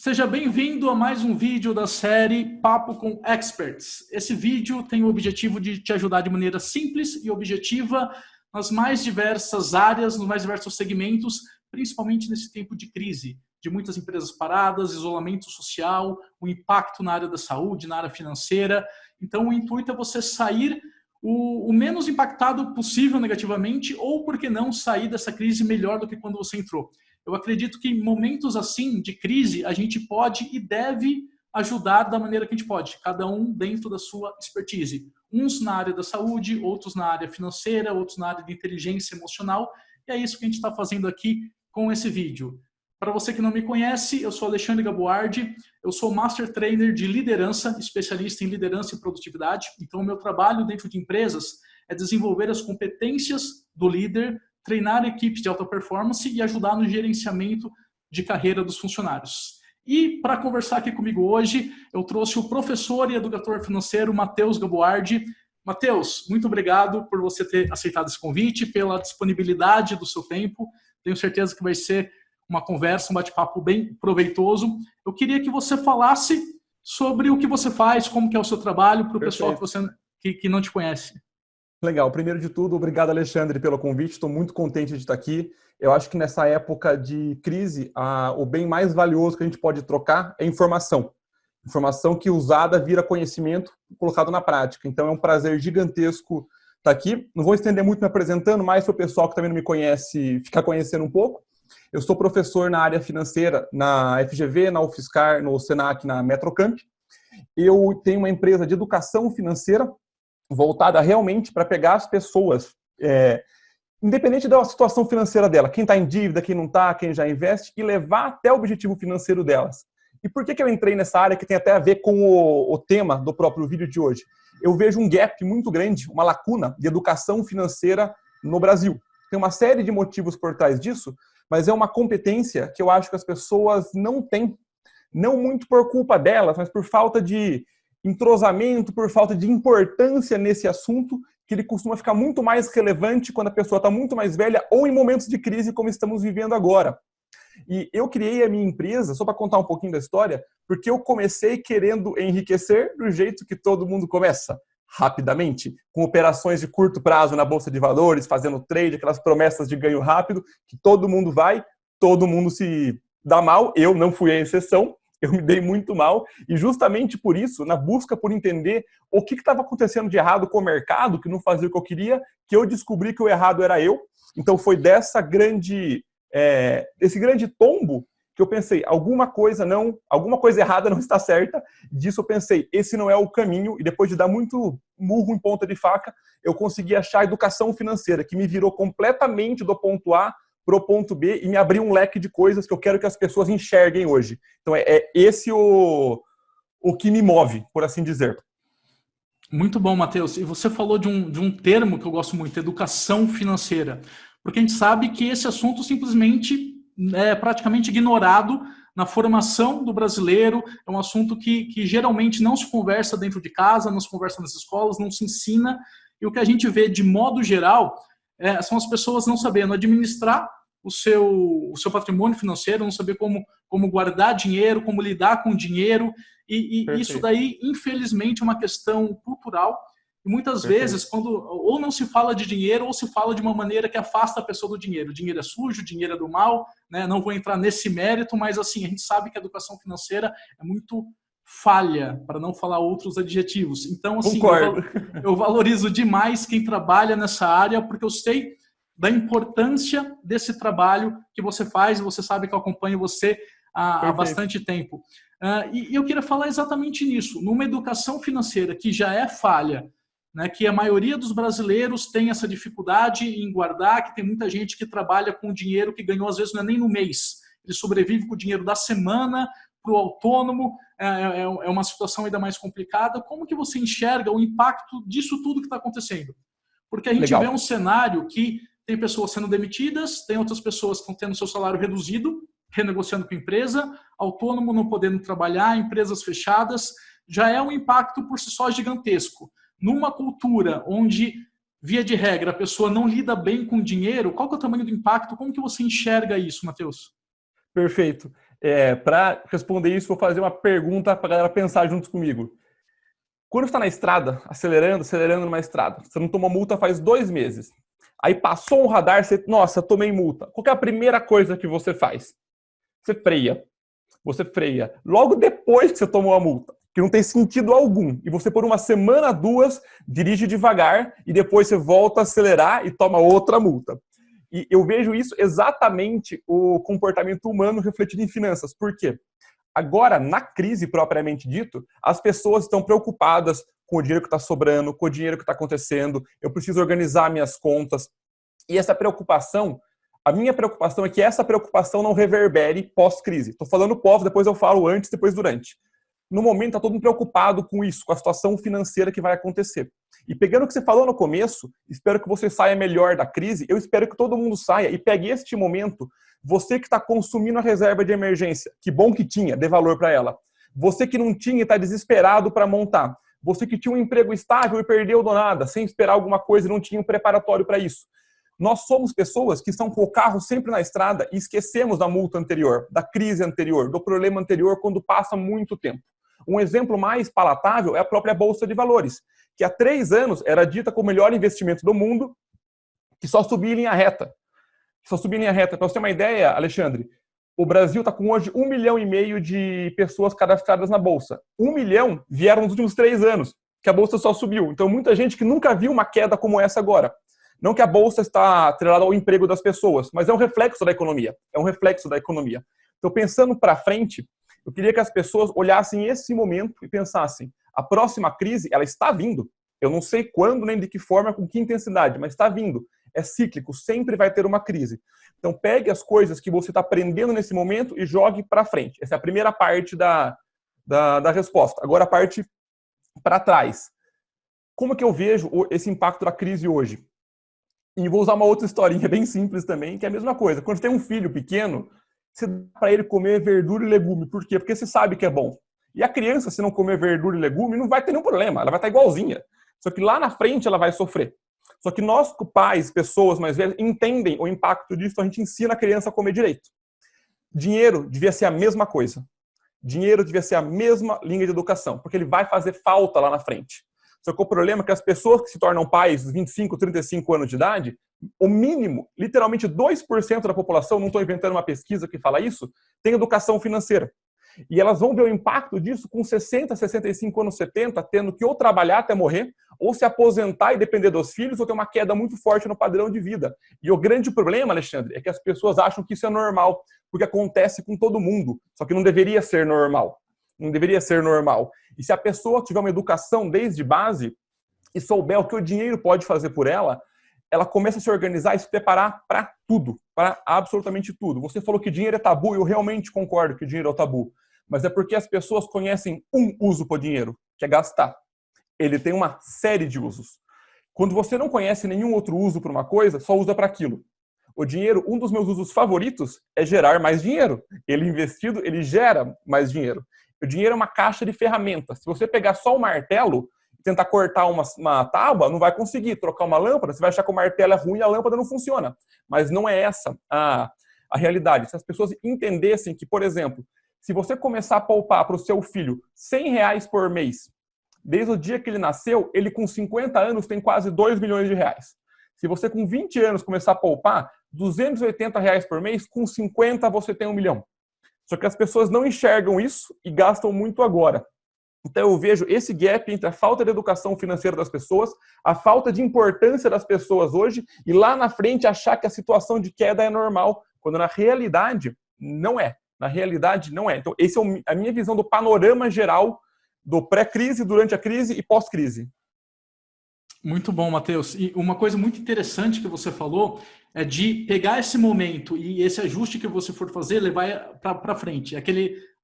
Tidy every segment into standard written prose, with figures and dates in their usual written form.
Seja bem-vindo a mais um vídeo da série Papo com Experts. Esse vídeo tem o objetivo de te ajudar de maneira simples e objetiva nas mais diversas áreas, nos mais diversos segmentos, principalmente nesse tempo de crise, de muitas empresas paradas, isolamento social, o impacto na área da saúde, na área financeira. Então, o intuito é você sair o menos impactado possível negativamente, ou, por que não, sair dessa crise melhor do que quando você entrou. Eu acredito que em momentos assim de crise, a gente pode e deve ajudar da maneira que a gente pode, cada um dentro da sua expertise. Uns na área da saúde, outros na área financeira, outros na área de inteligência emocional, e é isso que a gente está fazendo aqui com esse vídeo. Para você que não me conhece, eu sou Alexandre Gaboardi, eu sou Master Trainer de liderança, especialista em liderança e produtividade. Então, o meu trabalho dentro de empresas é desenvolver as competências do líder, treinar equipes de alta performance e ajudar no gerenciamento de carreira dos funcionários. E para conversar aqui comigo hoje, eu trouxe o professor e educador financeiro Matheus Gaboardi. Matheus, muito obrigado por você ter aceitado esse convite, pela disponibilidade do seu tempo. Tenho certeza que vai ser uma conversa, um bate-papo bem proveitoso. Eu queria que você falasse sobre o que você faz, como que é o seu trabalho, para o pessoal que não te conhece. Legal. Primeiro de tudo, obrigado, Alexandre, pelo convite. Estou muito contente de estar aqui. Eu acho que nessa época de crise, o bem mais valioso que a gente pode trocar é informação. Informação que usada vira conhecimento colocado na prática. Então é um prazer gigantesco estar aqui. Não vou estender muito me apresentando, mas para o pessoal que também não me conhece, ficar conhecendo um pouco. Eu sou professor na área financeira, na FGV, na UFSCar, no Senac, na Metrocamp. Eu tenho uma empresa de educação financeira voltada realmente para pegar as pessoas, independente da situação financeira dela, quem está em dívida, quem não está, quem já investe, e levar até o objetivo financeiro delas. E por que eu entrei nessa área que tem até a ver com o tema do próprio vídeo de hoje? Eu vejo um gap muito grande, uma lacuna de educação financeira no Brasil. Tem uma série de motivos por trás disso, mas é uma competência que eu acho que as pessoas não têm, não muito por culpa delas, mas por falta de entrosamento, por falta de importância nesse assunto, que ele costuma ficar muito mais relevante quando a pessoa está muito mais velha ou em momentos de crise como estamos vivendo agora. E eu criei a minha empresa, só para contar um pouquinho da história, porque eu comecei querendo enriquecer do jeito que todo mundo começa, rapidamente, com operações de curto prazo na Bolsa de Valores, fazendo trade, aquelas promessas de ganho rápido, que todo mundo vai, todo mundo se dá mal, eu não fui a exceção. Eu me dei muito mal e justamente por isso, na busca por entender o que estava acontecendo de errado com o mercado, que não fazia o que eu queria, que eu descobri que o errado era eu. Então foi desse grande tombo que eu pensei, alguma coisa errada não está certa. Disso eu pensei, esse não é o caminho. E depois de dar muito murro em ponta de faca, eu consegui achar a educação financeira, que me virou completamente do ponto A para o ponto B e me abrir um leque de coisas que eu quero que as pessoas enxerguem hoje. Então é esse o que me move, por assim dizer. Muito bom, Matheus. E você falou de um termo que eu gosto muito, educação financeira. Porque a gente sabe que esse assunto simplesmente é praticamente ignorado na formação do brasileiro. É um assunto que geralmente não se conversa dentro de casa, não se conversa nas escolas, não se ensina. E o que a gente vê de modo geral são as pessoas não sabendo administrar o seu patrimônio financeiro, não saber como guardar dinheiro, como lidar com o dinheiro, e isso daí, infelizmente, é uma questão cultural, e muitas vezes, quando ou não se fala de dinheiro, ou se fala de uma maneira que afasta a pessoa do dinheiro. O dinheiro é sujo, o dinheiro é do mal, né? Não vou entrar nesse mérito, mas assim, a gente sabe que a educação financeira é muito falha, para não falar outros adjetivos. Então, assim, eu valorizo demais quem trabalha nessa área, porque eu sei da importância desse trabalho que você faz, e você sabe que eu acompanho você há bastante tempo. E eu queria falar exatamente nisso, numa educação financeira que já é falha, né, que a maioria dos brasileiros tem essa dificuldade em guardar, que tem muita gente que trabalha com dinheiro que ganhou, às vezes, não é nem no mês, ele sobrevive com o dinheiro da semana, para o autônomo, é uma situação ainda mais complicada. Como que você enxerga o impacto disso tudo que está acontecendo? Porque a gente vê um cenário que tem pessoas sendo demitidas, tem outras pessoas que estão tendo seu salário reduzido, renegociando com a empresa, autônomo não podendo trabalhar, empresas fechadas, já é um impacto por si só gigantesco. Numa cultura onde, via de regra, a pessoa não lida bem com dinheiro, qual que é o tamanho do impacto? Como que você enxerga isso, Matheus? Perfeito. Para responder isso, vou fazer uma pergunta para a galera pensar juntos comigo. Quando você está na estrada, acelerando numa estrada, você não tomou multa faz 2 meses. Aí passou um radar, você, nossa, tomei multa. Qual que é a primeira coisa que você faz? Você freia. Você freia. Logo depois que você tomou a multa, que não tem sentido algum. E você, por 1 semana, 2, dirige devagar e depois você volta a acelerar e toma outra multa. E eu vejo isso exatamente o comportamento humano refletido em finanças. Por quê? Agora, na crise propriamente dito, as pessoas estão preocupadas com o dinheiro que está sobrando, com o dinheiro que está acontecendo, eu preciso organizar minhas contas. E essa preocupação, a minha preocupação é que essa preocupação não reverbere pós-crise. Estou falando pós, depois eu falo antes, depois durante. No momento, está todo mundo preocupado com isso, com a situação financeira que vai acontecer. E pegando o que você falou no começo, espero que você saia melhor da crise, eu espero que todo mundo saia e pegue este momento, você que está consumindo a reserva de emergência, que bom que tinha, dê valor para ela. Você que não tinha e está desesperado para montar. Você que tinha um emprego estável e perdeu do nada, sem esperar alguma coisa e não tinha um preparatório para isso. Nós somos pessoas que estão com o carro sempre na estrada e esquecemos da multa anterior, da crise anterior, do problema anterior quando passa muito tempo. Um exemplo mais palatável é a própria Bolsa de Valores, que há 3 anos era dita como o melhor investimento do mundo, que só subia em linha reta. Só subia em linha reta. Para você ter uma ideia, Alexandre, o Brasil está com hoje 1,5 milhão de pessoas cadastradas na Bolsa. 1 milhão vieram nos últimos 3 anos, que a Bolsa só subiu. Então, muita gente que nunca viu uma queda como essa agora. Não que a Bolsa está atrelada ao emprego das pessoas, mas é um reflexo da economia. É um reflexo da economia. Então, pensando para frente, eu queria que as pessoas olhassem esse momento e pensassem, a próxima crise, ela está vindo. Eu não sei quando, nem de que forma, com que intensidade, mas está vindo. É cíclico, sempre vai ter uma crise. Então, pegue as coisas que você está aprendendo nesse momento e jogue para frente. Essa é a primeira parte da resposta. Agora, a parte para trás. Como que eu vejo esse impacto da crise hoje? E vou usar uma outra historinha bem simples também, que é a mesma coisa. Quando você tem um filho pequeno, você dá para ele comer verdura e legume. Por quê? Porque você sabe que é bom. E a criança, se não comer verdura e legume, não vai ter nenhum problema. Ela vai estar igualzinha. Só que lá na frente ela vai sofrer. Só que nós, pais, pessoas mais velhas, entendem o impacto disso, então a gente ensina a criança a comer direito. Dinheiro devia ser a mesma coisa. Dinheiro devia ser a mesma linha de educação, porque ele vai fazer falta lá na frente. Só que o problema é que as pessoas que se tornam pais dos 25, 35 anos de idade, o mínimo, literalmente 2% da população, não estou inventando uma pesquisa que fala isso, tem educação financeira. E elas vão ver o impacto disso com 60, 65 anos, 70, tendo que ou trabalhar até morrer, ou se aposentar e depender dos filhos, ou ter uma queda muito forte no padrão de vida. E o grande problema, Alexandre, é que as pessoas acham que isso é normal, porque acontece com todo mundo. Só que não deveria ser normal. Não deveria ser normal. E se a pessoa tiver uma educação desde base e souber o que o dinheiro pode fazer por ela, ela começa a se organizar e se preparar para tudo, para absolutamente tudo. Você falou que dinheiro é tabu, e eu realmente concordo que o dinheiro é o tabu. Mas é porque as pessoas conhecem um uso para o dinheiro, que é gastar. Ele tem uma série de usos. Quando você não conhece nenhum outro uso para uma coisa, só usa para aquilo. O dinheiro, um dos meus usos favoritos é gerar mais dinheiro. Ele investido, ele gera mais dinheiro. O dinheiro é uma caixa de ferramentas. Se você pegar só o martelo e tentar cortar uma tábua, não vai conseguir. Trocar uma lâmpada, você vai achar que o martelo é ruim e a lâmpada não funciona. Mas não é essa a realidade. Se as pessoas entendessem que, por exemplo, se você começar a poupar para o seu filho R$ 100 por mês, desde o dia que ele nasceu, ele com 50 anos tem quase R$ 2 milhões. Se você com 20 anos começar a poupar R$ 280 por mês, com 50 você tem 1 milhão. Só que as pessoas não enxergam isso e gastam muito agora. Então eu vejo esse gap entre a falta de educação financeira das pessoas, a falta de importância das pessoas hoje, e lá na frente achar que a situação de queda é normal, quando na realidade não é. Na realidade não é. Então essa é a minha visão do panorama geral do pré-crise, durante a crise e pós-crise. Muito bom, Matheus. E uma coisa muito interessante que você falou é de pegar esse momento e esse ajuste que você for fazer, levar para frente.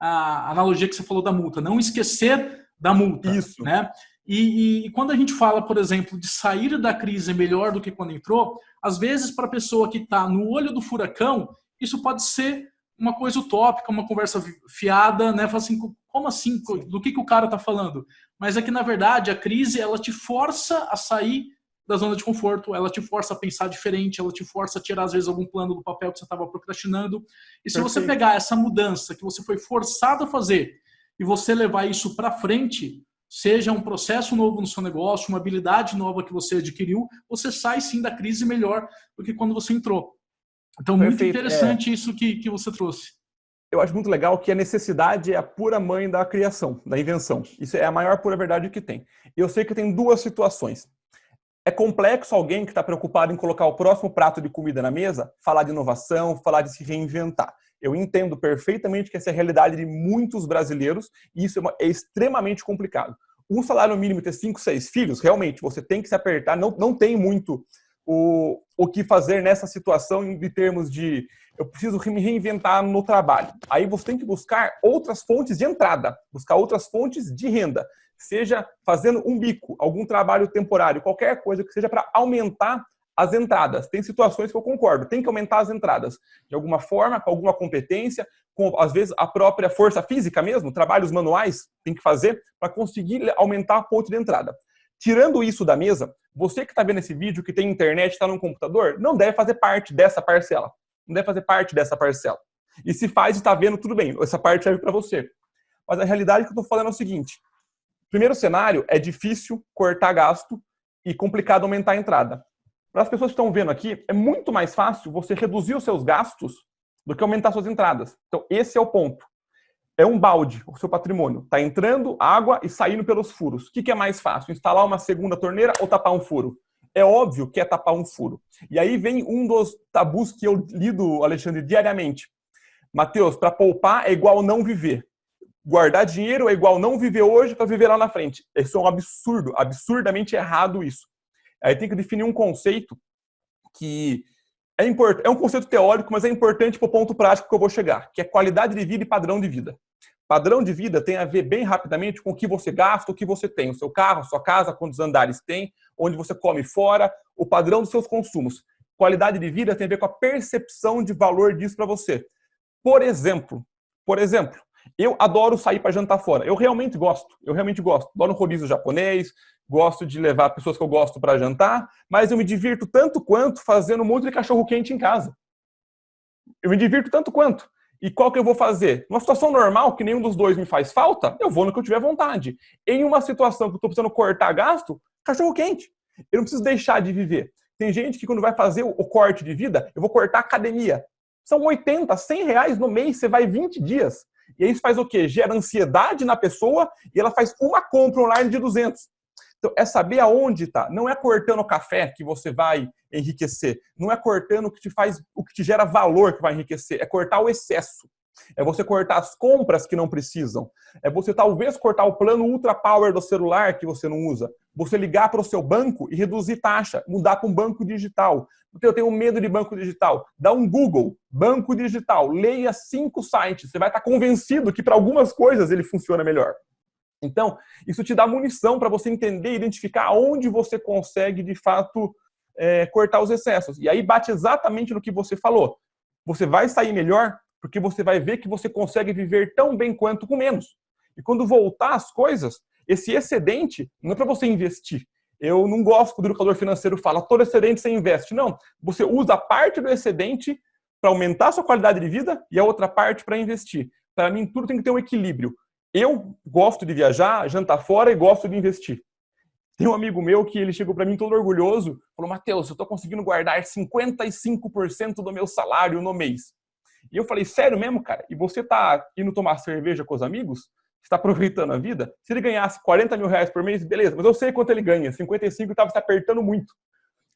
A analogia que você falou da multa, não esquecer da multa. Isso. Né? E quando a gente fala, por exemplo, de sair da crise melhor do que quando entrou, às vezes para a pessoa que está no olho do furacão, isso pode ser uma coisa utópica, uma conversa fiada, né? Fala assim, como assim? Do que o cara está falando? Mas é que, na verdade, a crise ela te força a sair da zona de conforto, ela te força a pensar diferente, ela te força a tirar, às vezes, algum plano do papel que você estava procrastinando. E se você pegar essa mudança que você foi forçado a fazer e você levar isso para frente, seja um processo novo no seu negócio, uma habilidade nova que você adquiriu, você sai sim da crise melhor do que quando você entrou. Então, muito interessante isso que você trouxe. Eu acho muito legal que a necessidade é a pura mãe da criação, da invenção. Isso é a maior pura verdade que tem. Eu sei que tem duas situações. É complexo alguém que está preocupado em colocar o próximo prato de comida na mesa, falar de inovação, falar de se reinventar. Eu entendo perfeitamente que essa é a realidade de muitos brasileiros e isso é extremamente complicado. Um salário mínimo ter 5, 6 filhos, realmente, você tem que se apertar, não tem muito o que fazer nessa situação em termos de eu preciso me reinventar no trabalho. Aí você tem que buscar outras fontes de entrada, buscar outras fontes de renda, seja fazendo um bico, algum trabalho temporário, qualquer coisa que seja para aumentar as entradas. Tem situações que eu concordo, tem que aumentar as entradas de alguma forma, com alguma competência, com às vezes a própria força física mesmo, trabalhos manuais tem que fazer para conseguir aumentar a ponte de entrada. Tirando isso da mesa, você que está vendo esse vídeo, que tem internet, está no computador, não deve fazer parte dessa parcela. Não deve fazer parte dessa parcela. E se faz e está vendo, tudo bem, essa parte serve para você. Mas a realidade que eu estou falando é o seguinte. Primeiro cenário, é difícil cortar gasto e complicado aumentar a entrada. Para as pessoas que estão vendo aqui, é muito mais fácil você reduzir os seus gastos do que aumentar suas entradas. Então, esse é o ponto. É um balde, o seu patrimônio. Está entrando água e saindo pelos furos. O que é mais fácil? Instalar uma segunda torneira ou tapar um furo? É óbvio que é tapar um furo. E aí vem um dos tabus que eu lido, Alexandre, diariamente. Matheus, para poupar é igual não viver. Guardar dinheiro é igual não viver hoje para viver lá na frente. Isso é um absurdo, absurdamente errado isso. Aí tem que definir um conceito que é um conceito teórico, mas é importante para o ponto prático que eu vou chegar, que é qualidade de vida e padrão de vida. Padrão de vida tem a ver bem rapidamente com o que você gasta, o que você tem, o seu carro, a sua casa, quantos andares tem, onde você come fora, o padrão dos seus consumos. Qualidade de vida tem a ver com a percepção de valor disso para você. Por exemplo, eu adoro sair para jantar fora. Eu realmente gosto. Adoro um rodízio japonês, gosto de levar pessoas que eu gosto para jantar, mas eu me divirto tanto quanto fazendo um monte de cachorro-quente em casa. Eu me divirto tanto quanto. E qual que eu vou fazer? Numa situação normal, que nenhum dos dois me faz falta, eu vou no que eu tiver vontade. Em uma situação que eu estou precisando cortar gasto, cachorro-quente. Eu não preciso deixar de viver. Tem gente que quando vai fazer o corte de vida, eu vou cortar academia. São 80, 100 reais no mês, você vai 20 dias. E aí isso faz o quê? Gera ansiedade na pessoa e ela faz uma compra online de 200. Então, é saber aonde está. Não é cortando o café que você vai enriquecer. Não é cortando o que te gera valor que vai enriquecer. É cortar o excesso. É você cortar as compras que não precisam. É você talvez cortar o plano Ultra Power do celular que você não usa. Você ligar para o seu banco e reduzir taxa. Mudar para um banco digital. Porque eu tenho medo de banco digital. Dá um Google, banco digital. Leia 5 sites. Você vai estar convencido que para algumas coisas ele funciona melhor. Então, isso te dá munição para você entender e identificar onde você consegue, de fato, cortar os excessos. E aí bate exatamente no que você falou. Você vai sair melhor porque você vai ver que você consegue viver tão bem quanto com menos. E quando voltar as coisas, esse excedente não é para você investir. Eu não gosto quando o educador financeiro fala, todo excedente você investe. Não, você usa parte do excedente para aumentar a sua qualidade de vida e a outra parte para investir. Para mim, tudo tem que ter um equilíbrio. Eu gosto de viajar, jantar fora e gosto de investir. Tem um amigo meu que ele chegou para mim todo orgulhoso, falou, Matheus, eu estou conseguindo guardar 55% do meu salário no mês. E eu falei, sério mesmo, cara? E você está indo tomar cerveja com os amigos? Está aproveitando a vida? Se ele ganhasse 40 mil reais por mês, beleza, mas eu sei quanto ele ganha, 55 estava se apertando muito.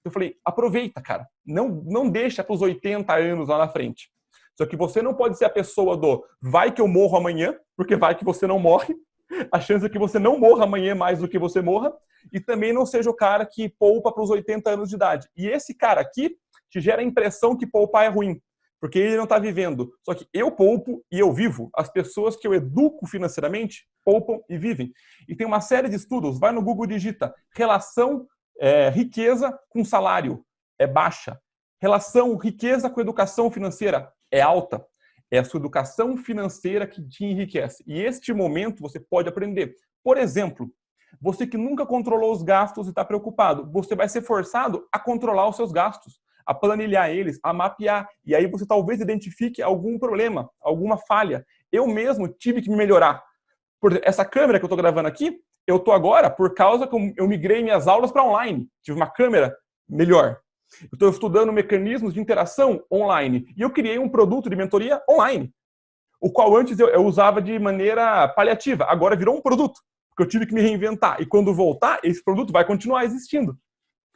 Eu falei, aproveita, cara. Não deixa para os 80 anos lá na frente. Só que você não pode ser a pessoa do vai que eu morro amanhã, porque vai que você não morre. A chance é que você não morra amanhã mais do que você morra. E também não seja o cara que poupa para os 80 anos de idade. E esse cara aqui te gera a impressão que poupar é ruim, porque ele não está vivendo. Só que eu poupo e eu vivo. As pessoas que eu educo financeiramente poupam e vivem. E tem uma série de estudos. Vai no Google, digita relação riqueza com salário. É baixa. Relação riqueza com educação financeira é alta. É a sua educação financeira que te enriquece. E este momento você pode aprender. Por exemplo, Você que nunca controlou os gastos e está preocupado, você vai ser forçado a controlar os seus gastos, a planilhar eles, a mapear. E aí você talvez identifique algum problema, alguma falha. Eu mesmo tive que me melhorar. Por exemplo, essa câmera que eu estou gravando aqui, eu estou agora por causa que eu migrei minhas aulas para online. Tive uma câmera melhor. Eu estou estudando mecanismos de interação online. E eu criei um produto de mentoria online, o qual antes eu usava de maneira paliativa. Agora virou um produto, porque eu tive que me reinventar. E quando voltar, esse produto vai continuar existindo.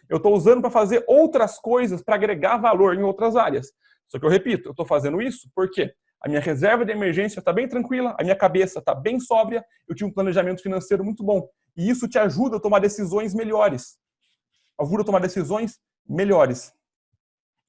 Eu estou usando para fazer outras coisas, para agregar valor em outras áreas. Só que eu repito, eu estou fazendo isso porque a minha reserva de emergência está bem tranquila, a minha cabeça está bem sóbria, eu tinha um planejamento financeiro muito bom. E isso te ajuda a tomar decisões melhores. Ajuda a tomar decisões melhores.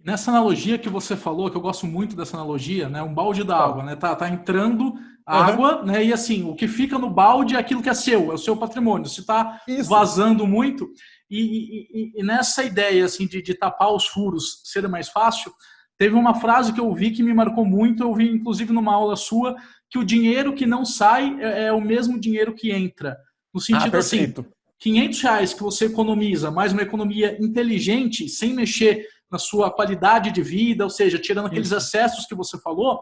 Nessa analogia que você falou, que eu gosto muito dessa analogia, né? Um balde d'água, né? Tá entrando água, né? E assim, o que fica no balde é aquilo que é o seu patrimônio. Se tá vazando muito, e nessa ideia assim de tapar os furos ser mais fácil, teve uma frase que eu vi que me marcou muito, eu vi inclusive numa aula sua, que o dinheiro que não sai é o mesmo dinheiro que entra. No sentido assim, R$500 que você economiza, mais uma economia inteligente, sem mexer na sua qualidade de vida, ou seja, tirando aqueles excessos que você falou,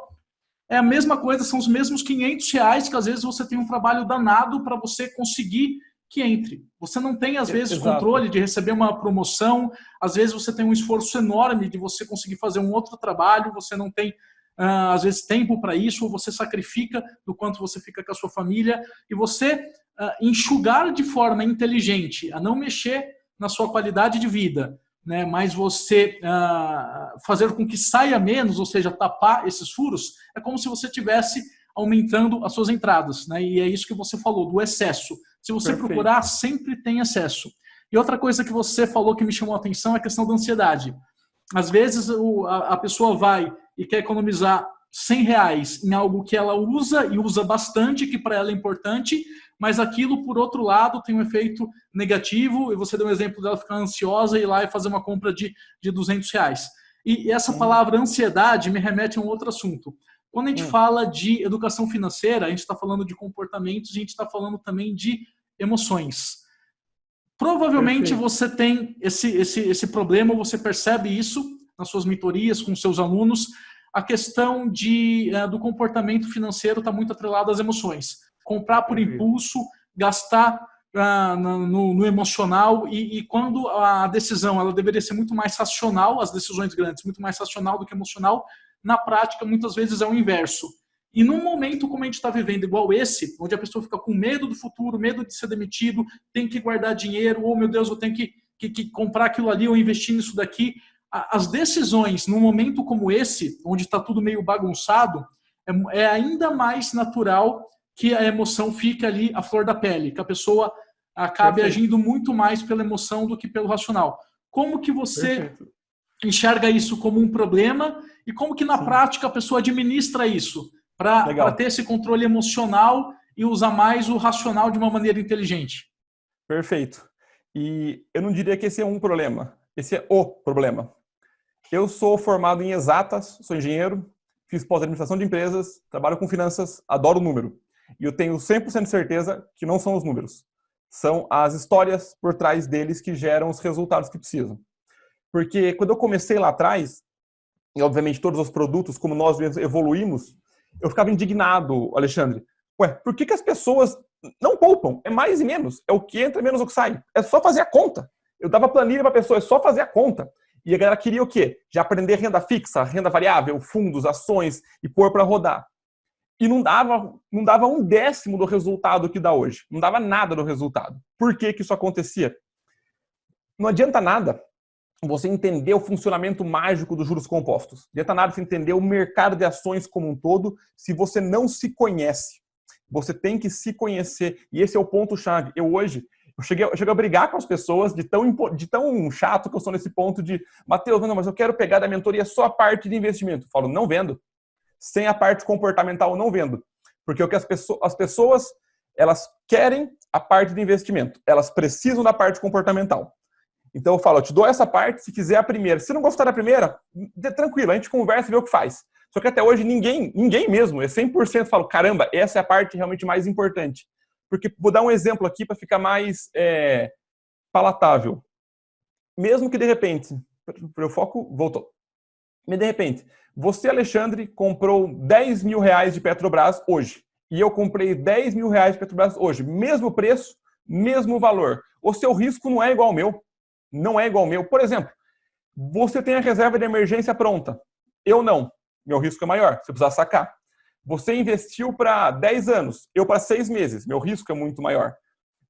é a mesma coisa, são os mesmos R$500 que às vezes você tem um trabalho danado para você conseguir que entre. Você não tem, às vezes, controle de receber uma promoção, às vezes você tem um esforço enorme de você conseguir fazer um outro trabalho, você não tem, às vezes, tempo para isso, ou você sacrifica do quanto você fica com a sua família, e você enxugar de forma inteligente, a não mexer na sua qualidade de vida, né, mas você fazer com que saia menos, ou seja, tapar esses furos, é como se você estivesse aumentando as suas entradas, né? E é isso que você falou, do excesso. Se você procurar, sempre tem excesso. E outra coisa que você falou que me chamou a atenção é a questão da ansiedade. Às vezes a pessoa vai e quer economizar R$100 em algo que ela usa e usa bastante, que para ela é importante, mas aquilo, por outro lado, tem um efeito negativo, e você deu um exemplo dela ficar ansiosa e ir lá e fazer uma compra de R$200. E essa palavra ansiedade me remete a um outro assunto. Quando a gente fala de educação financeira, a gente está falando de comportamentos, a gente está falando também de emoções. Provavelmente você tem esse problema, você percebe isso nas suas mentorias com seus alunos. A questão do comportamento financeiro está muito atrelada às emoções. Comprar por impulso, gastar no emocional, e quando a decisão ela deveria ser muito mais racional, as decisões grandes, muito mais racional do que emocional, na prática, muitas vezes é o inverso. E num momento como a gente está vivendo, igual esse, onde a pessoa fica com medo do futuro, medo de ser demitido, tem que guardar dinheiro, ou meu Deus, eu tenho que comprar aquilo ali ou investir nisso daqui. As decisões, num momento como esse, onde está tudo meio bagunçado, é ainda mais natural que a emoção fique ali à flor da pele, que a pessoa acabe agindo muito mais pela emoção do que pelo racional. Como que você enxerga isso como um problema e como que na prática a pessoa administra isso para ter esse controle emocional e usar mais o racional de uma maneira inteligente? Perfeito. E eu não diria que esse é um problema, esse é o problema. Eu sou formado em exatas, sou engenheiro, fiz pós-administração de empresas, trabalho com finanças, adoro número. E eu tenho 100% de certeza que não são os números. São as histórias por trás deles que geram os resultados que precisam. Porque quando eu comecei lá atrás, e obviamente todos os produtos, como nós evoluímos, eu ficava indignado, Alexandre. Ué, por que as pessoas não poupam? É mais e menos. É o que entra menos o que sai. É só fazer a conta. Eu dava planilha para a pessoa, é só fazer a conta. E a galera queria o quê? Já aprender renda fixa, renda variável, fundos, ações e pôr para rodar. E não dava 1/10 do resultado que dá hoje. Não dava nada do resultado. Por que isso acontecia? Não adianta nada você entender o funcionamento mágico dos juros compostos. Não adianta nada você entender o mercado de ações como um todo se você não se conhece. Você tem que se conhecer. E esse é o ponto-chave. Eu cheguei a brigar com as pessoas de tão chato que eu sou nesse ponto de Matheus, não, mas eu quero pegar da mentoria só a parte de investimento. Eu falo, não vendo. Sem a parte comportamental, eu não vendo. Porque o que as pessoas elas querem a parte de investimento. Elas precisam da parte comportamental. Então eu falo, eu te dou essa parte, se quiser a primeira. Se não gostar da primeira, tranquilo, a gente conversa e vê o que faz. Só que até hoje ninguém mesmo, é 100% falo, caramba, essa é a parte realmente mais importante. Porque, vou dar um exemplo aqui para ficar mais palatável. Mesmo que de repente, o foco voltou. Mas de repente, você, Alexandre, comprou 10 mil reais de Petrobras hoje. E eu comprei 10 mil reais de Petrobras hoje. Mesmo preço, mesmo valor. O seu risco não é igual ao meu. Não é igual ao meu. Por exemplo, você tem a reserva de emergência pronta. Eu não. Meu risco é maior. Você precisa sacar. Você investiu para 10 anos. Eu para 6 meses. Meu risco é muito maior.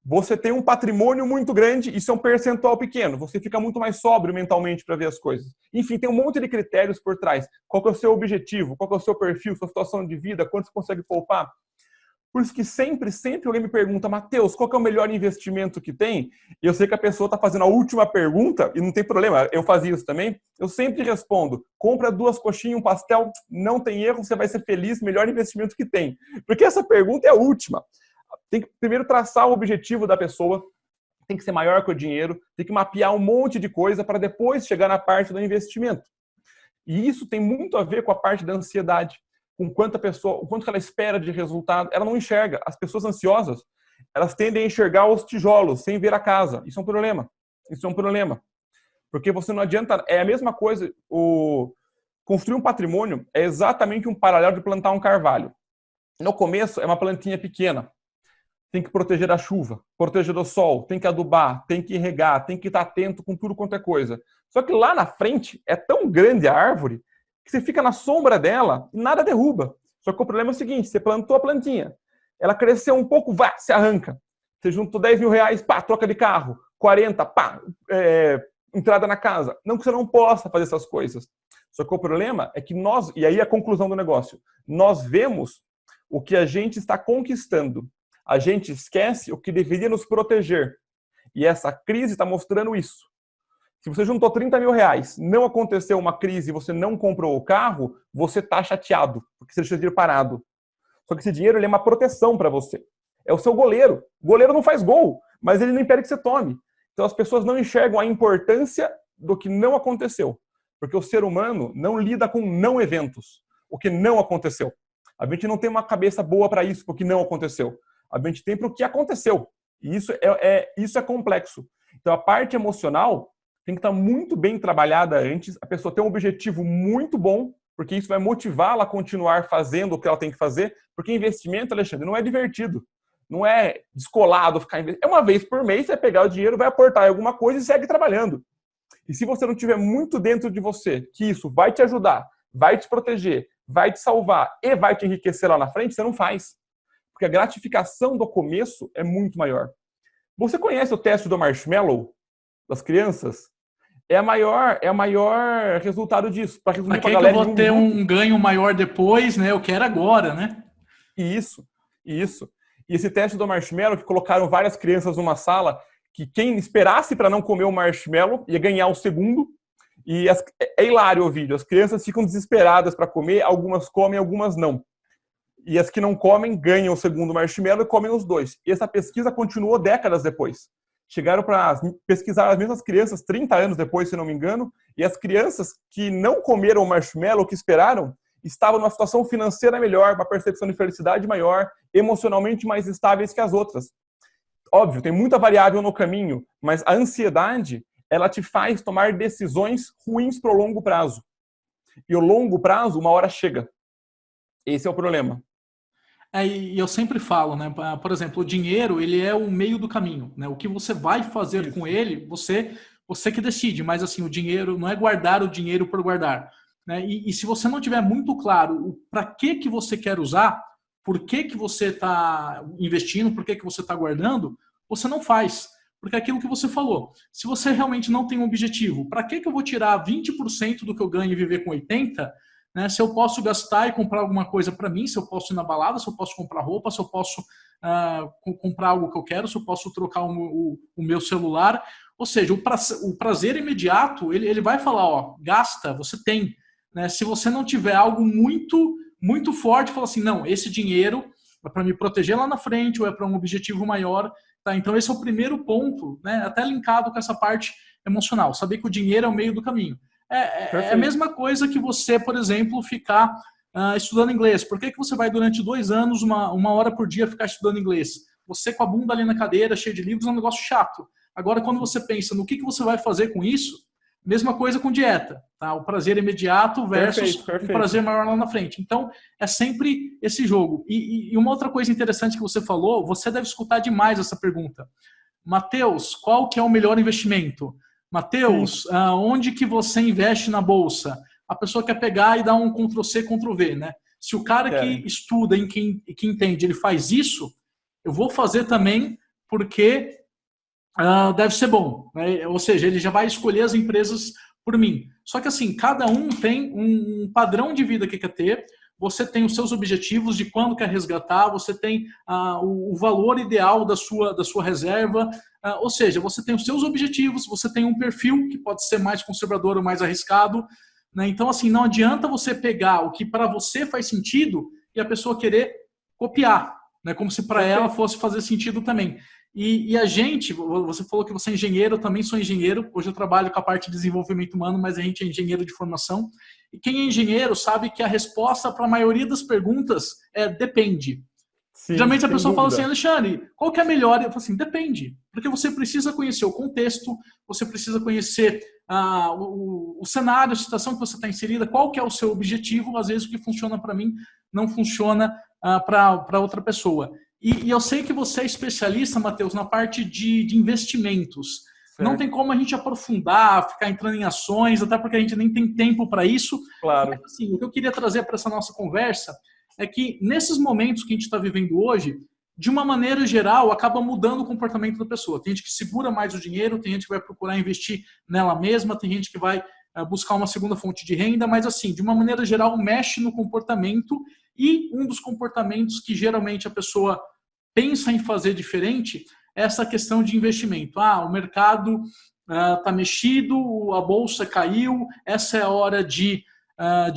Você tem um patrimônio muito grande, isso é um percentual pequeno. Você fica muito mais sóbrio mentalmente para ver as coisas. Enfim, tem um monte de critérios por trás. Qual que é o seu objetivo? Qual que é o seu perfil? Sua situação de vida? Quanto você consegue poupar? Por isso que sempre alguém me pergunta, Matheus, qual que é o melhor investimento que tem? E eu sei que a pessoa está fazendo a última pergunta, e não tem problema, eu fazia isso também. Eu sempre respondo, compra 2 coxinhas, um pastel, não tem erro, você vai ser feliz, melhor investimento que tem. Porque essa pergunta é a última. Tem que primeiro traçar o objetivo da pessoa, tem que ser maior que o dinheiro, tem que mapear um monte de coisa para depois chegar na parte do investimento. E isso tem muito a ver com a parte da ansiedade, com o quanto que ela espera de resultado. Ela não enxerga. As pessoas ansiosas, elas tendem a enxergar os tijolos sem ver a casa. Isso é um problema. Isso é um problema. Porque você não adianta... É a mesma coisa. Construir um patrimônio é exatamente um paralelo de plantar um carvalho. No começo, é uma plantinha pequena. Tem que proteger da chuva, proteger do sol, tem que adubar, tem que regar, tem que estar atento com tudo quanto é coisa. Só que lá na frente é tão grande a árvore que você fica na sombra dela e nada derruba. Só que o problema é o seguinte, você plantou a plantinha, ela cresceu um pouco, se arranca. Você juntou 10 mil reais, pá, troca de carro, 40, pá, entrada na casa. Não que você não possa fazer essas coisas. Só que o problema é que nós, e aí a conclusão do negócio, nós vemos o que a gente está conquistando. A gente esquece o que deveria nos proteger. E essa crise está mostrando isso. Se você juntou 30 mil reais, não aconteceu uma crise e você não comprou o carro, você está chateado, porque você deixou o dinheiro parado. Só que esse dinheiro ele é uma proteção para você. É o seu goleiro. O goleiro não faz gol, mas ele não impede que você tome. Então as pessoas não enxergam a importância do que não aconteceu. Porque o ser humano não lida com não eventos. O que não aconteceu. A gente não tem uma cabeça boa para isso, porque não aconteceu. A gente tem para o que aconteceu. E isso é complexo. Então, a parte emocional tem que estar muito bem trabalhada antes. A pessoa tem um objetivo muito bom, porque isso vai motivá-la a continuar fazendo o que ela tem que fazer. Porque investimento, Alexandre, não é divertido. Não é descolado ficar investindo. É uma vez por mês, você vai pegar o dinheiro, vai aportar em alguma coisa e segue trabalhando. E se você não tiver muito dentro de você que isso vai te ajudar, vai te proteger, vai te salvar e vai te enriquecer lá na frente, você não faz. Porque a gratificação do começo é muito maior. Você conhece o teste do marshmallow das crianças? É a maior resultado disso. Para resumir para a galera, eu vou ter um ganho maior depois, né? Eu quero agora, né? Isso. E esse teste do marshmallow, que colocaram várias crianças numa sala, que quem esperasse para não comer o marshmallow ia ganhar o segundo. E é hilário o vídeo. As crianças ficam desesperadas para comer, algumas comem, algumas não. E as que não comem ganham o segundo marshmallow e comem os 2. E essa pesquisa continuou décadas depois. Chegaram para pesquisar as mesmas crianças 30 anos depois, se não me engano, e as crianças que não comeram o marshmallow, que esperaram, estavam numa situação financeira melhor, uma percepção de felicidade maior, emocionalmente mais estáveis que as outras. Óbvio, tem muita variável no caminho, mas a ansiedade, ela te faz tomar decisões ruins para o longo prazo. E o longo prazo, uma hora chega. Esse é o problema. E eu sempre falo, né? Por exemplo, o dinheiro, ele é o meio do caminho, né? O que você vai fazer com ele, você que decide. Mas assim, o dinheiro não é guardar o dinheiro por guardar, né? E se você não tiver muito claro para que você quer usar, por que você está investindo, por que você está guardando, você não faz. Porque é aquilo que você falou. Se você realmente não tem um objetivo, para que eu vou tirar 20% do que eu ganho e viver com 80%? Né, se eu posso gastar e comprar alguma coisa para mim, se eu posso ir na balada, se eu posso comprar roupa, se eu posso comprar algo que eu quero, se eu posso trocar o meu celular. Ou seja, o prazer imediato, ele vai falar, ó, gasta, você tem. Né? Se você não tiver algo muito, muito forte, fala assim, não, esse dinheiro é para me proteger lá na frente ou é para um objetivo maior. Tá? Então esse é o primeiro ponto, né? Até linkado com essa parte emocional, saber que o dinheiro é o meio do caminho. É a mesma coisa que você, por exemplo, ficar estudando inglês. Por que você vai durante 2 anos, uma hora por dia, ficar estudando inglês? você com a bunda ali na cadeira, cheio de livros, é um negócio chato. Agora, quando você pensa no que você vai fazer com isso, mesma coisa com dieta, tá? O prazer imediato versus o prazer maior lá na frente. Então, é sempre esse jogo. E uma outra coisa interessante que você falou, você deve escutar demais essa pergunta. Matheus, qual que é o melhor investimento? Matheus, onde que você investe na bolsa? A pessoa quer pegar e dar um Ctrl+C, Ctrl+V, né? Se o cara que estuda e que entende, ele faz isso, eu vou fazer também porque deve ser bom, né? Ou seja, ele já vai escolher as empresas por mim. Só que assim, cada um tem um padrão de vida que quer ter, você tem os seus objetivos de quando quer resgatar, você tem o valor ideal da sua reserva, ou seja, você tem os seus objetivos, você tem um perfil que pode ser mais conservador ou mais arriscado, né? Então assim, não adianta você pegar o que para você faz sentido e a pessoa querer copiar, né? Como se para ela fosse fazer sentido também. E a gente, você falou que você é engenheiro, eu também sou engenheiro, hoje eu trabalho com a parte de desenvolvimento humano, mas a gente é engenheiro de formação, e quem é engenheiro sabe que a resposta para a maioria das perguntas é depende. Sim, geralmente a pessoa fala assim, Alexandre, qual que é melhor? Eu falo assim, depende, porque você precisa conhecer o contexto, você precisa conhecer o cenário, a situação que você está inserida, qual que é o seu objetivo, às vezes o que funciona para mim não funciona para outra pessoa. E eu sei que você é especialista, Matheus, na parte de investimentos. Certo. Não tem como a gente aprofundar, ficar entrando em ações, até porque a gente nem tem tempo para isso. Claro. Mas, assim, o que eu queria trazer para essa nossa conversa é que nesses momentos que a gente está vivendo hoje, de uma maneira geral, acaba mudando o comportamento da pessoa. Tem gente que segura mais o dinheiro, tem gente que vai procurar investir nela mesma, tem gente que vai buscar uma segunda fonte de renda, mas assim, de uma maneira geral, mexe no comportamento, e um dos comportamentos que geralmente a pessoa pensa em fazer diferente é essa questão de investimento. O mercado está mexido, a bolsa caiu, essa é a hora de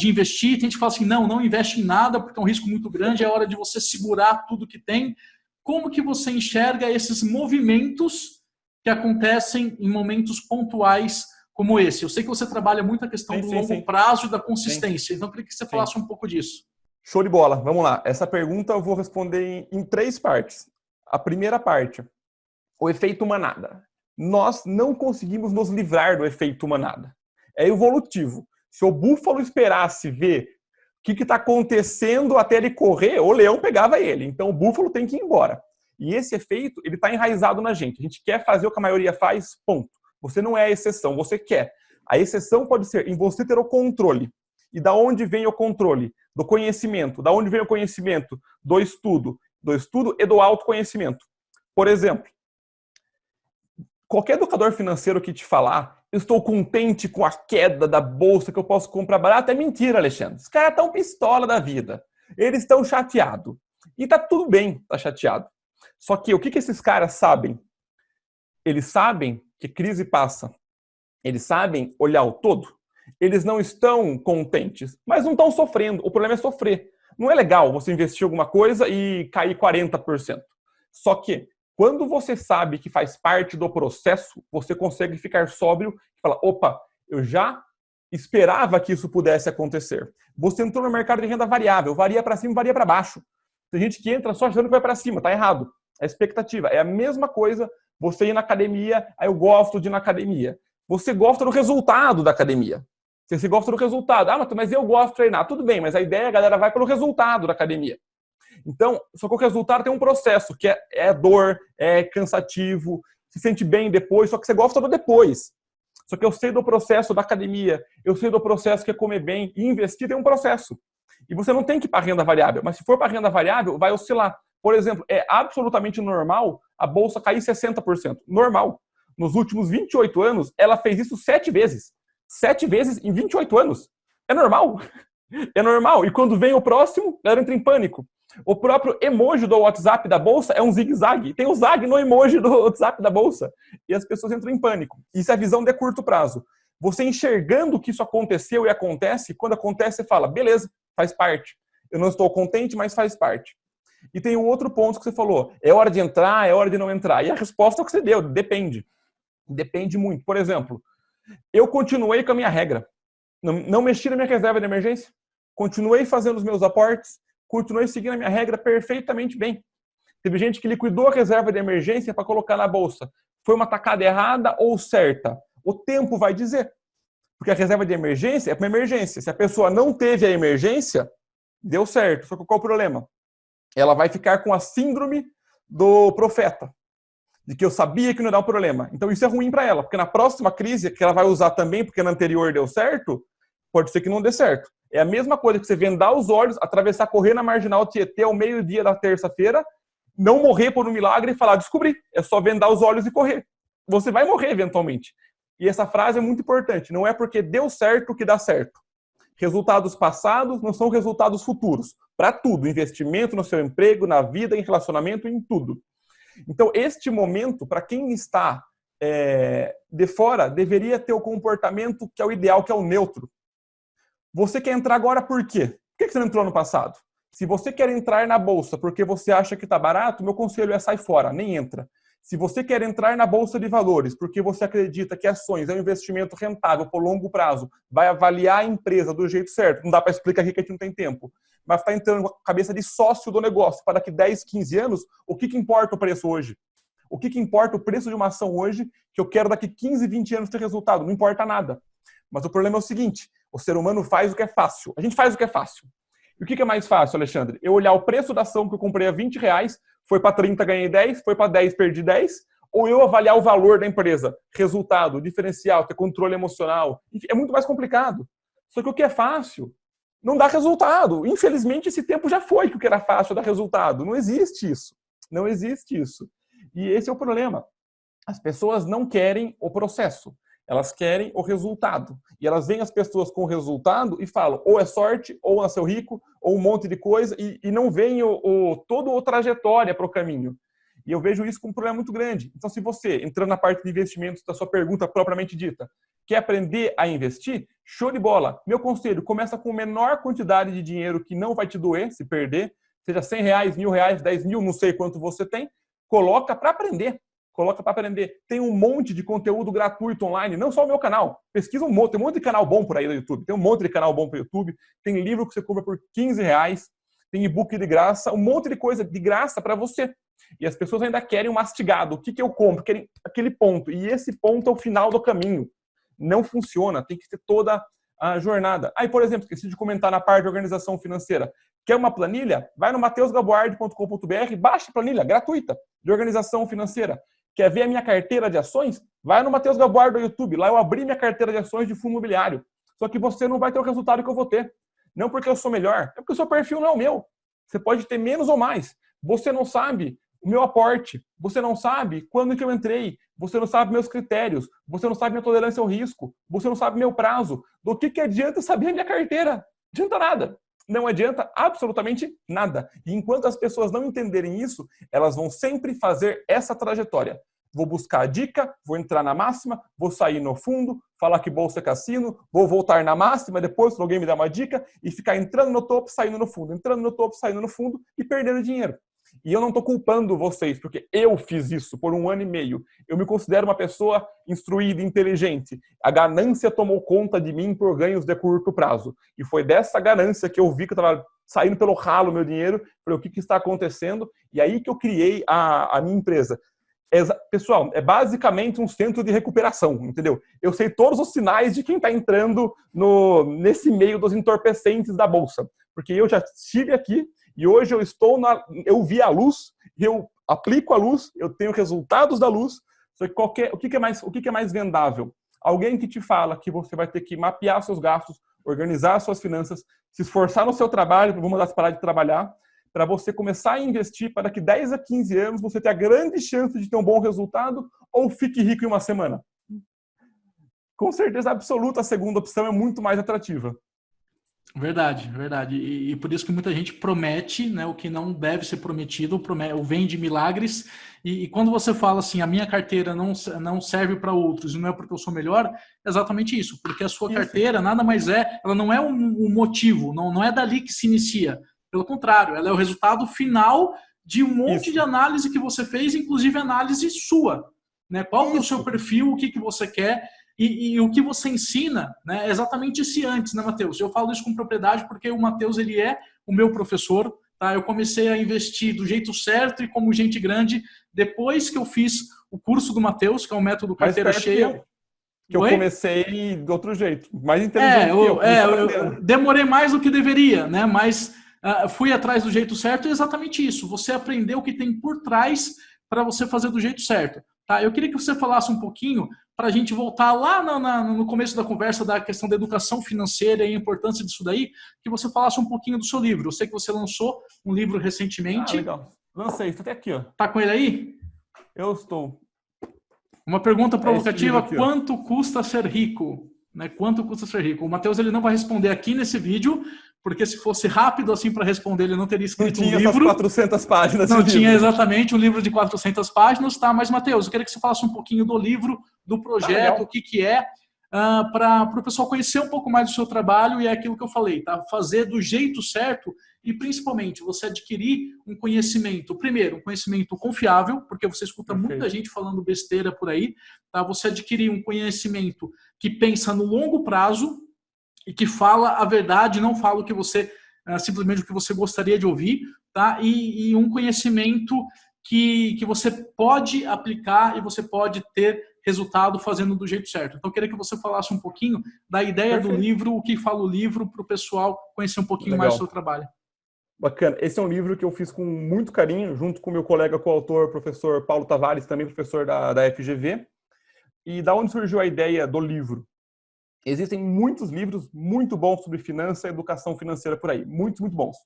investir. Tem gente que fala assim, não investe em nada porque é um risco muito grande, é hora de você segurar tudo que tem. Como que você enxerga esses movimentos que acontecem em momentos pontuais como esse? Eu sei que você trabalha muito a questão do longo prazo e da consistência, então eu queria que você falasse um pouco disso. Show de bola, vamos lá. Essa pergunta eu vou responder em 3 partes. A primeira parte, o efeito manada. Nós não conseguimos nos livrar do efeito manada. É evolutivo. Se o búfalo esperasse ver o que está acontecendo até ele correr, o leão pegava ele. Então o búfalo tem que ir embora. E esse efeito, ele está enraizado na gente. A gente quer fazer o que a maioria faz, ponto. Você não é a exceção, você quer. A exceção pode ser em você ter o controle. E da onde vem o controle? Do conhecimento. Da onde vem o conhecimento? Do estudo. Do estudo e do autoconhecimento. Por exemplo, qualquer educador financeiro que te falar, eu estou contente com a queda da bolsa que eu posso comprar barato, é mentira, Alexandre. Os caras estão pistola da vida. Eles estão chateados. E tá tudo bem, tá chateado. Só que o que esses caras sabem? Eles sabem que crise passa. Eles sabem olhar o todo. Eles não estão contentes, mas não estão sofrendo. O problema é sofrer. Não é legal você investir em alguma coisa e cair 40%. Só que, quando você sabe que faz parte do processo, você consegue ficar sóbrio e falar, opa, eu já esperava que isso pudesse acontecer. Você entrou no mercado de renda variável, varia para cima, varia para baixo. Tem gente que entra só achando que vai para cima, tá errado. É expectativa. É a mesma coisa você ir na academia, aí eu gosto de ir na academia. Você gosta do resultado da academia. Você gosta do resultado. Mas eu gosto de treinar. Tudo bem, mas a ideia, a galera vai pelo resultado da academia. Então, só que o resultado tem um processo, que é dor, é cansativo, se sente bem depois, só que você gosta do depois. Só que eu sei do processo da academia, eu sei do processo que é comer bem, e investir tem um processo. E você não tem que ir para renda variável, mas se for para renda variável, vai oscilar. Por exemplo, é absolutamente normal a bolsa cair 60%. Normal. Nos últimos 28 anos, ela fez isso 7 vezes. 7 vezes em 28 anos. É normal. É normal. E quando vem o próximo, ela entra em pânico. O próprio emoji do WhatsApp da bolsa é um zigue-zague. Tem o zag no emoji do WhatsApp da bolsa. E as pessoas entram em pânico. Isso é a visão de curto prazo. Você enxergando que isso aconteceu e acontece, quando acontece, você fala, beleza, faz parte. Eu não estou contente, mas faz parte. E tem um outro ponto que você falou. É hora de entrar, é hora de não entrar. E a resposta é o que você deu. Depende. Depende muito. Por exemplo, eu continuei com a minha regra. Não mexi na minha reserva de emergência. Continuei fazendo os meus aportes. Continuei seguindo a minha regra perfeitamente bem. Teve gente que liquidou a reserva de emergência para colocar na bolsa. Foi uma tacada errada ou certa? O tempo vai dizer. Porque a reserva de emergência é para emergência. Se a pessoa não teve a emergência, deu certo. Só que qual o problema? Ela vai ficar com a síndrome do profeta, de que eu sabia que não ia dar um problema. Então isso é ruim para ela, porque na próxima crise, que ela vai usar também, porque na anterior deu certo, pode ser que não dê certo. É a mesma coisa que você vendar os olhos, atravessar, correr na Marginal Tietê ao meio-dia da terça-feira, não morrer por um milagre e falar, descobri, é só vendar os olhos e correr. Você vai morrer eventualmente. E essa frase é muito importante, não é porque deu certo que dá certo. Resultados passados não são resultados futuros. Para tudo, investimento no seu emprego, na vida, em relacionamento, em tudo. Então, este momento, para quem está de fora, deveria ter o comportamento que é o ideal, que é o neutro. Você quer entrar agora por quê? Por que você não entrou no passado? Se você quer entrar na bolsa porque você acha que está barato, meu conselho é sair fora, nem entra. Se você quer entrar na bolsa de valores porque você acredita que ações é um investimento rentável por longo prazo, vai avaliar a empresa do jeito certo, não dá para explicar aqui que a gente não tem tempo, mas está entrando com a cabeça de sócio do negócio para daqui 10, 15 anos, o que importa o preço hoje? O que importa o preço de uma ação hoje que eu quero daqui 15, 20 anos ter resultado? Não importa nada. Mas o problema é o seguinte, o ser humano faz o que é fácil. A gente faz o que é fácil. E o que é mais fácil, Alexandre? Eu olhar o preço da ação que eu comprei a R$20, foi para 30, ganhei 10, foi para 10, perdi 10, ou eu avaliar o valor da empresa, resultado, diferencial, ter controle emocional. Enfim, é muito mais complicado. Só que o que é fácil não dá resultado. Infelizmente, esse tempo já foi que o que era fácil dá resultado. Não existe isso. Não existe isso. E esse é o problema. As pessoas não querem o processo. Elas querem o resultado. E elas veem as pessoas com o resultado e falam, ou é sorte, ou nasceu rico, ou um monte de coisa, e não veem toda a trajetória para o caminho. E eu vejo isso como um problema muito grande. Então, se você, entrando na parte de investimentos da sua pergunta propriamente dita, quer aprender a investir, show de bola. Meu conselho, começa com a menor quantidade de dinheiro que não vai te doer se perder, seja R$100, R$1.000, 10 mil, não sei quanto você tem, coloca para aprender. Coloca para aprender. Tem um monte de conteúdo gratuito online, não só o meu canal. Pesquisa um monte, tem um monte de canal bom por aí no YouTube. Tem um monte de canal bom para o YouTube. Tem livro que você compra por R$15. Tem e-book de graça, um monte de coisa de graça para você. E as pessoas ainda querem um mastigado. O que eu compro? Querem aquele ponto. E esse ponto é o final do caminho. Não funciona. Tem que ter toda a jornada. Aí, por exemplo, esqueci de comentar na parte de organização financeira. Quer uma planilha? Vai no mateusgaboard.com.br, baixa a planilha gratuita de organização financeira. Quer ver a minha carteira de ações? Vai no Matheus Gaboard do YouTube. Lá eu abri minha carteira de ações de fundo imobiliário. Só que você não vai ter o resultado que eu vou ter. Não porque eu sou melhor, é porque o seu perfil não é o meu. Você pode ter menos ou mais. Você não sabe o meu aporte. Você não sabe quando que eu entrei. Você não sabe meus critérios. Você não sabe minha tolerância ao risco. Você não sabe meu prazo. Do que adianta saber a minha carteira? Não adianta nada. Não adianta absolutamente nada. E enquanto as pessoas não entenderem isso, elas vão sempre fazer essa trajetória. Vou buscar a dica, vou entrar na máxima, vou sair no fundo, falar que bolsa é cassino, vou voltar na máxima, depois alguém me dá uma dica e ficar entrando no topo, saindo no fundo, entrando no topo, saindo no fundo e perdendo dinheiro. E eu não estou culpando vocês, porque eu fiz isso por 1 ano e meio. Eu me considero uma pessoa instruída, inteligente. A ganância tomou conta de mim por ganhos de curto prazo. E foi dessa ganância que eu vi que eu estava saindo pelo ralo meu dinheiro, falei, o que está acontecendo? E aí que eu criei a minha empresa. Pessoal, é basicamente um centro de recuperação, entendeu? Eu sei todos os sinais de quem está entrando nesse meio dos entorpecentes da Bolsa. Porque eu já estive aqui, e hoje eu vi a luz, eu aplico a luz, eu tenho resultados da luz. Só que o que é mais vendável? Alguém que te fala que você vai ter que mapear seus gastos, organizar suas finanças, se esforçar no seu trabalho, vamos mandar você parar de trabalhar, para você começar a investir para daqui 10 a 15 anos você ter a grande chance de ter um bom resultado ou fique rico em uma semana. Com certeza absoluta, a segunda opção é muito mais atrativa. Verdade, verdade. E por isso que muita gente promete, né, o que não deve ser prometido, vende milagres. E quando você fala assim, a minha carteira não serve para outros, e não é porque eu sou melhor, é exatamente isso. Porque a sua carteira nada mais ela não é um motivo, não é dali que se inicia. Pelo contrário, ela é o resultado final de um monte de análise que você fez, inclusive análise sua. Né? Qual é o seu perfil, o que você quer... E o que você ensina, né, é exatamente esse antes, né, Matheus? Eu falo isso com propriedade porque o Matheus, ele é o meu professor, tá? Eu comecei a investir do jeito certo e como gente grande depois que eu fiz o curso do Matheus, que é o método carteira cheia. Que eu comecei de outro jeito, mais É, inteligente que eu. eu demorei mais do que deveria, né? Mas fui atrás do jeito certo e é exatamente isso. Você aprendeu o que tem por trás para você fazer do jeito certo. Tá? Eu queria que você falasse um pouquinho para a gente voltar lá no começo da conversa da questão da educação financeira e a importância disso daí, que você falasse um pouquinho do seu livro. Eu sei que você lançou um livro recentemente. Legal. Lancei, está até aqui, ó. Tá com ele aí? Eu estou. Uma pergunta provocativa, aqui, quanto custa ser rico? Né? Quanto custa ser rico? O Matheus ele não vai responder aqui nesse vídeo, porque se fosse rápido assim para responder, ele não teria escrito um livro. Não tinha essas 400 páginas. Não tinha exatamente um livro de 400 páginas, tá? Mas, Matheus, eu queria que você falasse um pouquinho do livro, do projeto, o que é, para o pessoal conhecer um pouco mais do seu trabalho e é aquilo que eu falei, tá? Fazer do jeito certo e, principalmente, você adquirir um conhecimento, primeiro, um conhecimento confiável, porque você escuta muita gente falando besteira por aí, tá? Você adquirir um conhecimento que pensa no longo prazo e que fala a verdade, não fala o que você, simplesmente o que você gostaria de ouvir, tá? E um conhecimento que você pode aplicar e você pode ter resultado fazendo do jeito certo. Então, eu queria que você falasse um pouquinho da ideia do livro, o que fala o livro, para o pessoal conhecer um pouquinho mais do seu trabalho. Bacana. Esse é um livro que eu fiz com muito carinho, junto com meu colega coautor, professor Paulo Tavares, também professor da FGV. E da onde surgiu a ideia do livro? Existem muitos livros muito bons sobre finanças e educação financeira por aí. Muitos, muito bons.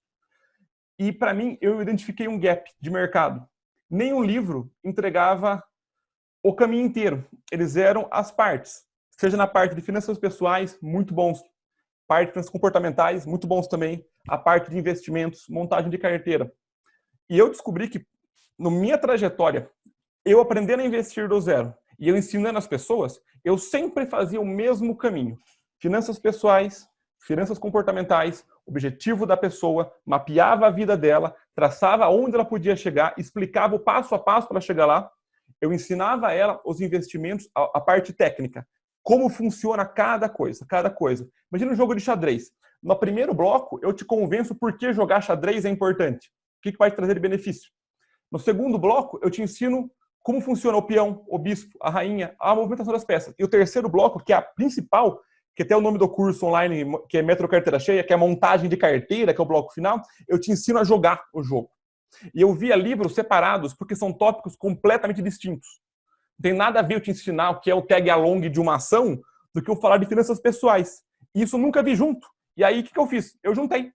E, para mim, eu identifiquei um gap de mercado. Nenhum livro entregava o caminho inteiro. Eles eram as partes. Seja na parte de finanças pessoais, muito bons. Parte de finanças comportamentais, muito bons também. A parte de investimentos, montagem de carteira. E eu descobri que, na minha trajetória, eu aprendendo a investir do zero e eu ensinando as pessoas, eu sempre fazia o mesmo caminho. Finanças pessoais, finanças comportamentais, objetivo da pessoa, mapeava a vida dela, traçava onde ela podia chegar, explicava o passo a passo para ela chegar lá. Eu ensinava a ela os investimentos, a parte técnica. Como funciona cada coisa, cada coisa. Imagina um jogo de xadrez. No primeiro bloco, eu te convenço por que jogar xadrez é importante. O que vai te trazer de benefício. No segundo bloco, eu te ensino como funciona o peão, o bispo, a rainha, a movimentação das peças. E o terceiro bloco, que é a principal, que até o nome do curso online, que é Método Carteira Cheia, que é a montagem de carteira, que é o bloco final, eu te ensino a jogar o jogo. E eu via livros separados, porque são tópicos completamente distintos. Não tem nada a ver eu te ensinar o que é o tag along de uma ação, do que eu falar de finanças pessoais. E isso eu nunca vi junto. E aí, o que eu fiz? Eu juntei.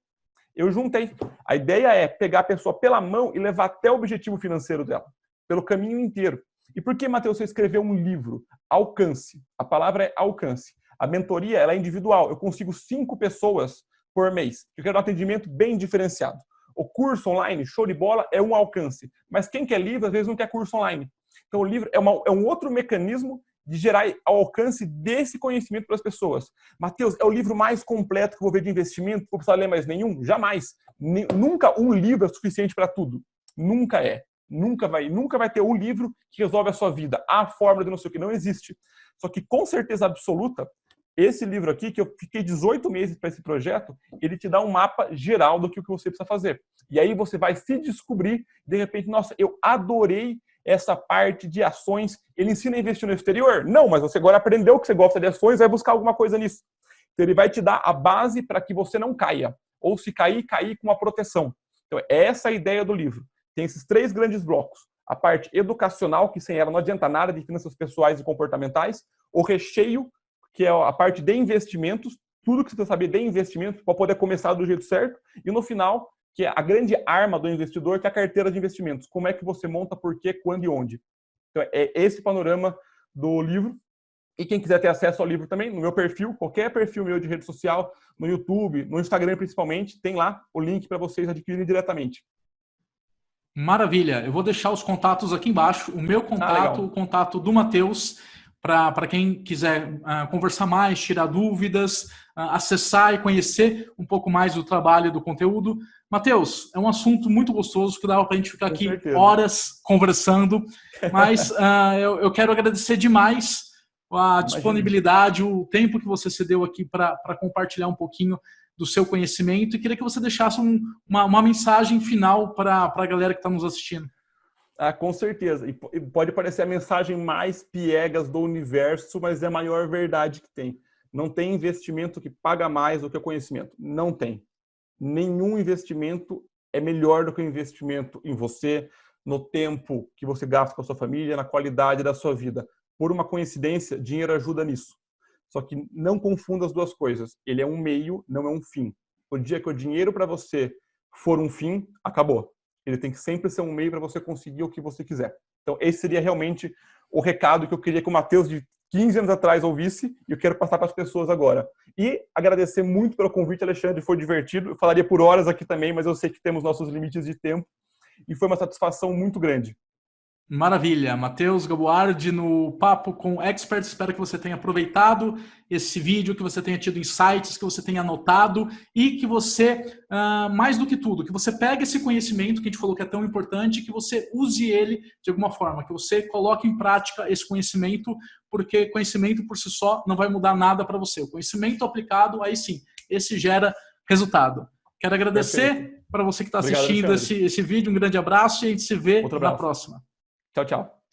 A ideia é pegar a pessoa pela mão e levar até o objetivo financeiro dela. Pelo caminho inteiro. E por que, Matheus, você escreveu um livro? Alcance. A palavra é alcance. A mentoria ela é individual. Eu consigo 5 pessoas por mês. Eu quero um atendimento bem diferenciado. O curso online, show de bola, é um alcance. Mas quem quer livro, às vezes não quer curso online. Então o livro é um outro mecanismo de gerar ao alcance desse conhecimento para as pessoas. Matheus, é o livro mais completo que eu vou ver de investimento? Vou precisar ler mais nenhum? Jamais. Nunca um livro é suficiente para tudo. Nunca é. Nunca vai ter um livro que resolve a sua vida. A fórmula de não sei o que não existe. Só que com certeza absoluta, esse livro aqui, que eu fiquei 18 meses para esse projeto, ele te dá um mapa geral do que você precisa fazer. E aí você vai se descobrir, de repente, nossa, eu adorei essa parte de ações. Ele ensina a investir no exterior? Não, mas você agora aprendeu que você gosta de ações, vai buscar alguma coisa nisso. Então ele vai te dar a base para que você não caia. Ou se cair com uma proteção. Então é essa a ideia do livro. Tem esses 3 grandes blocos. A parte educacional, que sem ela não adianta nada, de finanças pessoais e comportamentais. O recheio, que é a parte de investimentos. Tudo que você precisa saber de investimento para poder começar do jeito certo. E no final, que é a grande arma do investidor, que é a carteira de investimentos. Como é que você monta, por quê, quando e onde. Então é esse panorama do livro. E quem quiser ter acesso ao livro também, no meu perfil, qualquer perfil meu de rede social, no YouTube, no Instagram principalmente, tem lá o link para vocês adquirirem diretamente. Maravilha. Eu vou deixar os contatos aqui embaixo. O meu contato, o contato do Matheus, para quem quiser conversar mais, tirar dúvidas, acessar e conhecer um pouco mais do trabalho e do conteúdo. Matheus, é um assunto muito gostoso que dava para a gente ficar aqui horas conversando, mas eu quero agradecer demais a disponibilidade, o tempo que você cedeu aqui para compartilhar um pouquinho do seu conhecimento e queria que você deixasse uma mensagem final para a galera que está nos assistindo. Com certeza. E pode parecer a mensagem mais piegas do universo, mas é a maior verdade que tem. Não tem investimento que paga mais do que o conhecimento. Não tem. Nenhum investimento é melhor do que o investimento em você, no tempo que você gasta com a sua família, na qualidade da sua vida. Por uma coincidência, dinheiro ajuda nisso. Só que não confunda as duas coisas. Ele é um meio, não é um fim. O dia que o dinheiro para você for um fim, acabou. Ele tem que sempre ser um meio para você conseguir o que você quiser. Então, esse seria realmente o recado que eu queria que o Matheus, de 15 anos atrás, ouvisse, e eu quero passar para as pessoas agora. E agradecer muito pelo convite, Alexandre, foi divertido. Eu falaria por horas aqui também, mas eu sei que temos nossos limites de tempo, e foi uma satisfação muito grande. Maravilha, Matheus Gabuardi no Papo com Experts. Espero que você tenha aproveitado esse vídeo, que você tenha tido insights, que você tenha anotado e que você, mais do que tudo, que você pegue esse conhecimento que a gente falou que é tão importante, que você use ele de alguma forma, que você coloque em prática esse conhecimento, porque conhecimento por si só não vai mudar nada para você. O conhecimento aplicado, aí sim, esse gera resultado. Quero agradecer para você que está assistindo esse vídeo, um grande abraço e a gente se vê na próxima. Tchau, tchau.